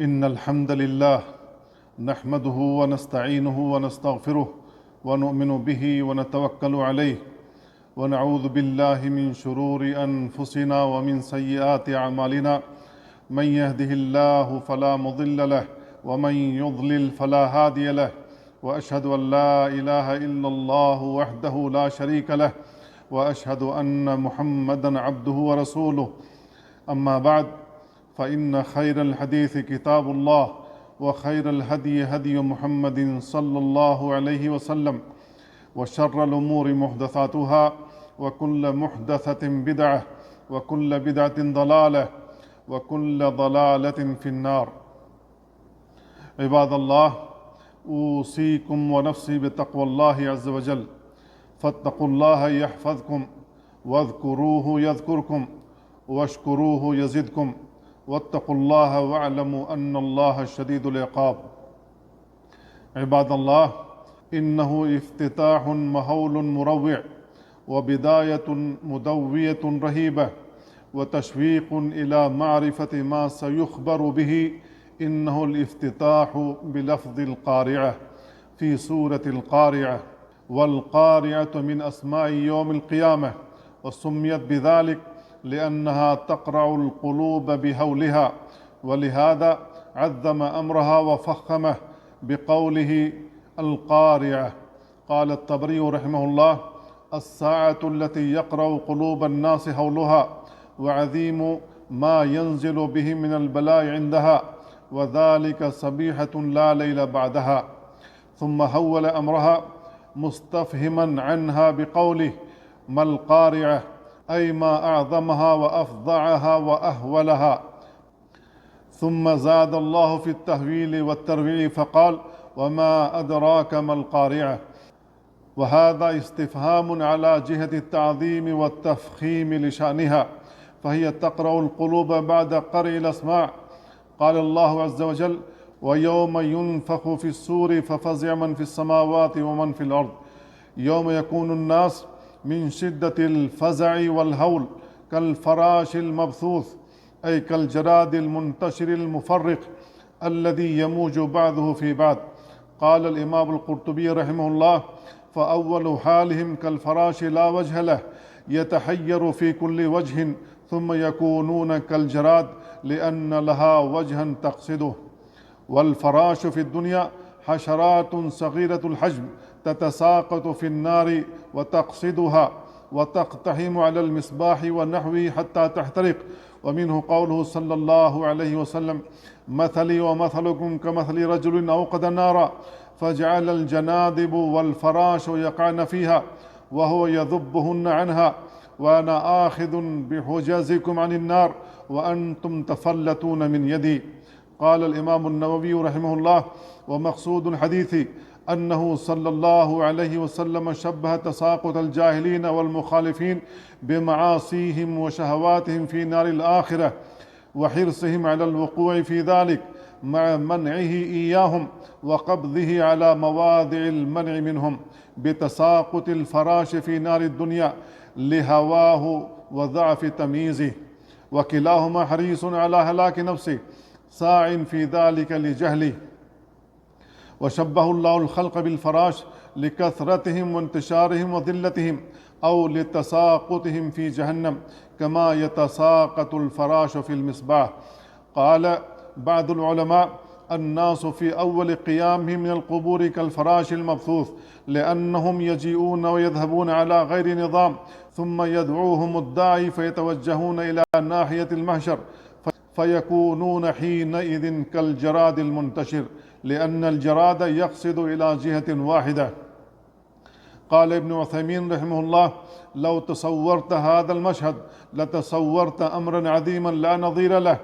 إن الحمد لله نحمده ونستعينه ونستغفره ونؤمن به ونتوكل عليه ونعوذ بالله من شرور أنفسنا ومن سيئات أعمالنا. من يهده الله فلا مضل له ومن يضلل فلا هادي له، وأشهد أن لا إله إلا الله وحده لا شريك له، وأشهد أن محمدا عبده ورسوله. أما بعد، فإن خير الحديث كتاب الله، وخير الهدي هدي محمد صلى الله عليه وسلم، وشر الأمور محدثاتها، وكل محدثة بدعة، وكل بدعة ضلالة، وكل ضلالة في النار. عباد الله، أوصيكم ونفسي بتقوى الله عز وجل، فاتقوا الله يحفظكم، واذكروه يذكركم، واشكروه يزدكم، واتقوا الله واعلموا أن الله شديد العقاب. عباد الله، إنه افتتاح مهول مروع، وبداية مدوية رهيبة، وتشويق إلى معرفة ما سيخبر به. إنه الافتتاح بلفظ القارعة في سورة القارعة، والقارعة من أسماء يوم القيامة، وسميت بذلك لأنها تقرع القلوب بهولها، ولهذا عظم أمرها وفخمه بقوله القارعة. قال الطبري رحمه الله: الساعة التي يقرع قلوب الناس هولها، وعظيم ما ينزل بهم من البلاء عندها، وذلك صبيحة لا ليل بعدها. ثم هول أمرها مستفهما عنها بقوله: ما القارعة، أي ما أعظمها وأفظعها وأهولها. ثم زاد الله في التهويل والترويع فقال: وما أدراك ما القارعة. وهذا استفهام على جهة التعظيم والتفخيم لشأنها، فهي تقرع القلوب بعد قرع الأسماع. قال الله عز وجل: ويوم ينفخ في الصور ففزع من في السماوات ومن في الأرض. يوم يكون الناس من شدة الفزع والهول كالفراش المبثوث، أي كالجراد المنتشر المفرق الذي يموج بعضه في بعض. قال الإمام القرطبي رحمه الله: فأول حالهم كالفراش لا وجه له، يتحير في كل وجه، ثم يكونون كالجراد لأن لها وجها تقصده. والفراش في الدنيا حشرات صغيرة الحجم تتساقط في النار وتقصدها، وتقتحم على المصباح ونحوه حتى تحترق. ومنه قوله صلى الله عليه وسلم: مثلي ومثلكم كمثل رجل أوقد نارا، فجعل الجنادب والفراش يقعن فيها، وهو يذبهن عنها، وأنا آخذ بحجازكم عن النار، وأنتم تفلتون من يدي. قال الإمام النووي رحمه الله: ومقصود الحديث أنه صلى الله عليه وسلم شبه تساقط الجاهلين والمخالفين بمعاصيهم وشهواتهم في نار الآخرة، وحرصهم على الوقوع في ذلك مع منعه إياهم وقبضه على مواضع المنع منهم، بتساقط الفراش في نار الدنيا لهواه وضعف تمييزه، وكلاهما حريص على هلاك نفسه ساع في ذلك لجهله. وشبه الله الخلق بالفراش لكثرتهم وانتشارهم وذلتهم، أو لتساقطهم في جهنم كما يتساقط الفراش في المصباح. قال بعض العلماء: الناس في أول قيامهم من القبور كالفراش المبثوث، لأنهم يجيئون ويذهبون على غير نظام، ثم يدعوهم الداعي فيتوجهون إلى ناحية المحشر، فيكونون حينئذ كالجراد المنتشر، لأن الجراد يقصد إلى جهة واحدة. قال ابن عثيمين رحمه الله: لو تصورت هذا المشهد لتصورت أمرا عظيما لا نظير له.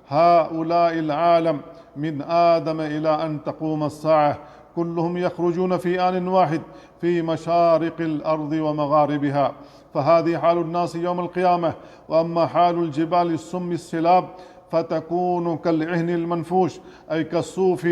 هؤلاء العالم من آدم إلى أن تقوم الساعة كلهم يخرجون في آن واحد في مشارق الأرض ومغاربها، فهذه حال الناس يوم القيامة. وأما حال الجبال السم السلاب فتكون كالعهن المنفوش، أي كالصوف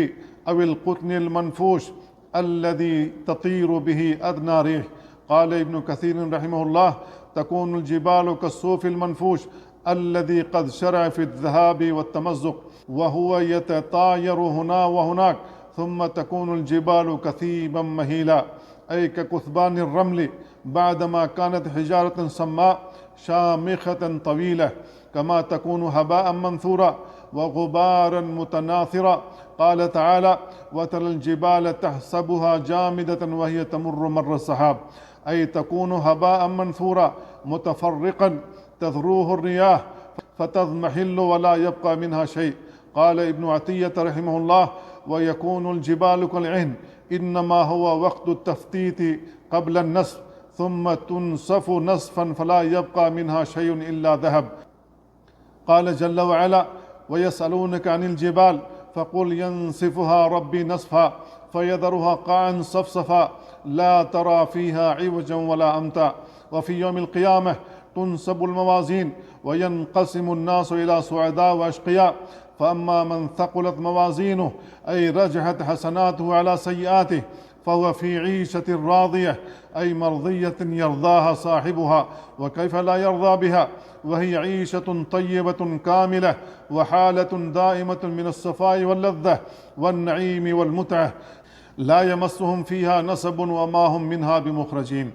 أو القطن المنفوش الذي تطير به أدنى ريح. قال ابن كثير رحمه الله: تكون الجبال كالصوف المنفوش، الذي قد شرع في الذهاب والتمزق وهو يتطاير هنا وهناك، ثم تكون الجبال كثيبا مهيلا، أي ككثبان الرمل بعدما كانت حجارة سماء شامخة طويلة، كما تكون هباء منثورا وغبارا متناثرا. قال تعالى: وترى الجبال تحسبها جامدة وهي تمر مر السحاب، أي تكون هباء منثورا متفرقا تذروه الرياح فتضمحل ولا يبقى منها شيء. قال ابن عتية رحمه الله: ويكون الجبال كالعهن، إنما هو وقت التفتيت قبل النسف، ثم تنسف نسفا فلا يبقى منها شيء إلا ذهب. قال جل وعلا: ويسألونك عن الجبال فقل ينسفها ربي نسفا فيذرها قاعا صفصفا لا ترى فيها عوجا ولا أمتا. وفي يوم القيامة تنسب الموازين وينقسم الناس إلى سعداء وأشقياء، فأما من ثقلت موازينه أي رجحت حسناته على سيئاته فهو في عيشة راضية، أي مرضية يرضاها صاحبها، وكيف لا يرضى بها، وهي عيشة طيبة كاملة وحالة دائمة من الصفاء واللذة والنعيم والمتعة، لا يمسهم فيها نسب وما هم منها بمخرجين.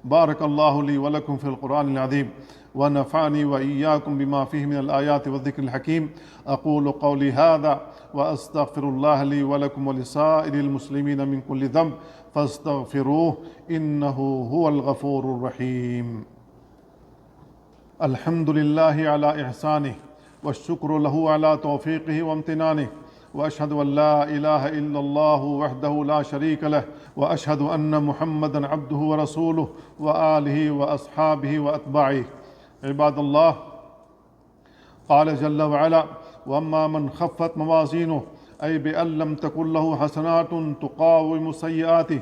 بارك الله لي ولكم في القرآن العظيم، ونفعني وإياكم بما فيه من الآيات والذكر الحكيم. أقول قولي هذا وأستغفر الله لي ولكم ولسائر المسلمين من كل ذنب فاستغفروه إنه هو الغفور الرحيم. الحمد لله على إحسانه، والشكر له على توفيقه وامتنانه، وأشهد أن لا إله إلا الله وحده لا شريك له، وأشهد أن محمدا عبده ورسوله وآله وأصحابه وأتباعه. عباد الله، قال جل وعلا: وأما من خفت موازينه، أي بأن لم تكن له حسنات تقاوم سيئاته،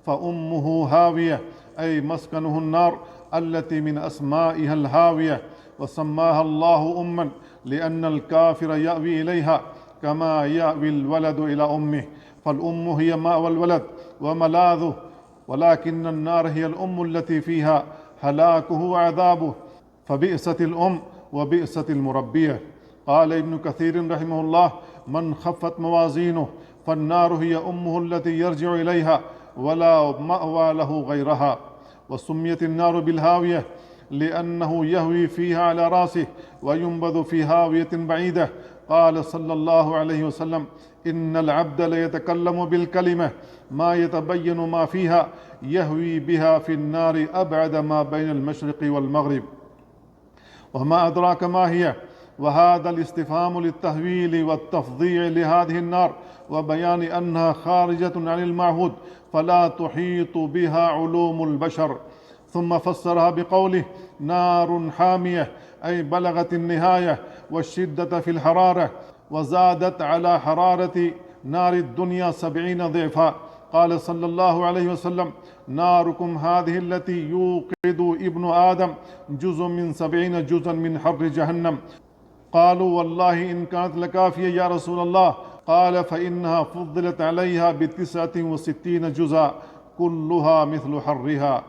فأمه هاوية، أي مسكنه النار التي من أسمائها الهاوية، وسماها الله أما لأن الكافر يأوي إليها كما يأوي الولد إلى أمه، فالأم هي مأوى الولد وملاذه، ولكن النار هي الأم التي فيها هلاكه وعذابه، فبئست الأم وبئست المربية. قال ابن كثير رحمه الله: من خفت موازينه فالنار هي أمه التي يرجع إليها ولا مأوى له غيرها. وسميت النار بالهاوية لأنه يهوي فيها على رأسه وينبذ في هاوية بعيدة. قال صلى الله عليه وسلم: إن العبد ليتكلم بالكلمة ما يتبين ما فيها يهوي بها في النار أبعد ما بين المشرق والمغرب. وما أدراك ما هي؟ وهذا الاستفهام للتهويل والتفظيع لهذه النار وبيان أنها خارجة عن المعهود فلا تحيط بها علوم البشر. ثم فسرها بقوله: نار حامية، أي بلغت النهاية والشدة في الحرارة، وزادت على حرارة نار الدنيا 70 ضعفا. قال صلى الله عليه وسلم: ناركم هذه التي يوقد ابن آدم جزء من 70 جزءا من حر جهنم. قالوا: والله إن كانت لكافية يا رسول الله. قال: فإنها فضلت عليها ب69 جزءا كلها مثل حرها.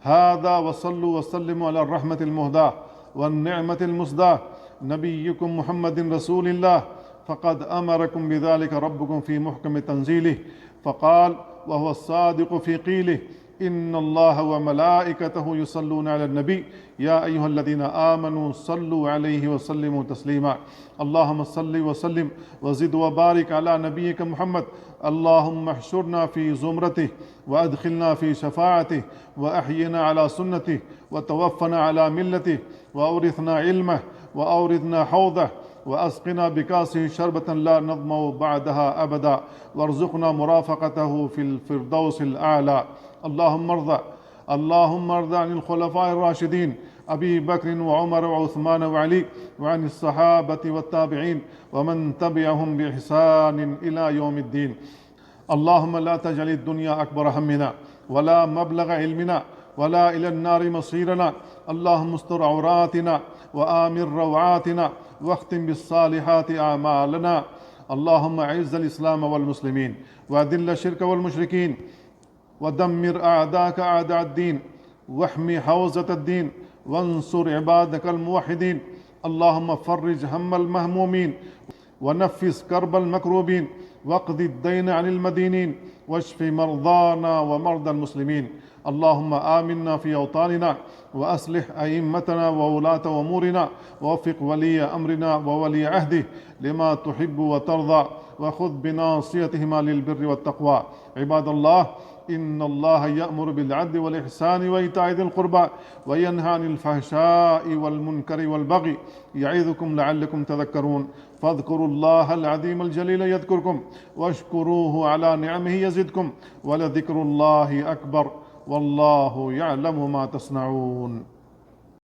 هذا، وصلوا وسلموا على الرحمة المهداة والنعمة المسداة نبيكم محمد رسول الله، فقد أمركم بذلك ربكم في محكم تنزيله، فقال وهو الصادق في قيله: إن الله وملائكته يصلون على النبي يا أيها الذين آمنوا صلوا عليه وسلموا تسليما. اللهم صل وسلم وزد وبارك على نبيك محمد. اللهم احشرنا في زمرته وأدخلنا في شفاعته وأحينا على سنته وتوفنا على ملته وأورثنا علمه وأورثنا حوضه وأسقنا بكاسه شربة لا نظمأ بعدها أبدا، وارزقنا مرافقته في الفردوس الأعلى. اللهم ارض عن الخلفاء الراشدين أبي بكر وعمر وعثمان وعلي، وعن الصحابة والتابعين ومن تبعهم بإحسان إلى يوم الدين. اللهم لا تجعل الدنيا أكبر همنا ولا مبلغ علمنا ولا إلى النار مصيرنا. اللهم استر عوراتنا وآمن روعاتنا واختم بالصالحات أعمالنا. اللهم أعز الإسلام والمسلمين وأذل الشرك والمشركين ودمر أعداءك أعداء الدين واحمي حوزة الدين وانصر عبادك الموحدين. اللهم فرج هم المهمومين ونفس كرب المكروبين واقض الدين عن المدينين واشف مرضانا ومرضى المسلمين. اللهم آمنا في أوطاننا وأصلح أئمتنا وولاة أمورنا ووفق ولي أمرنا وولي عهده لما تحب وترضى وخذ بناصيتهما للبر والتقوى. عباد الله، إن الله يأمر بالعدل والإحسان وإيتاء ذي القربى وينهى عن الفحشاء والمنكر والبغي يعظكم لعلكم تذكرون. فاذكروا الله العظيم الجليل يذكركم واشكروه على نعمه يزدكم ولذكر الله أكبر والله يعلم ما تصنعون.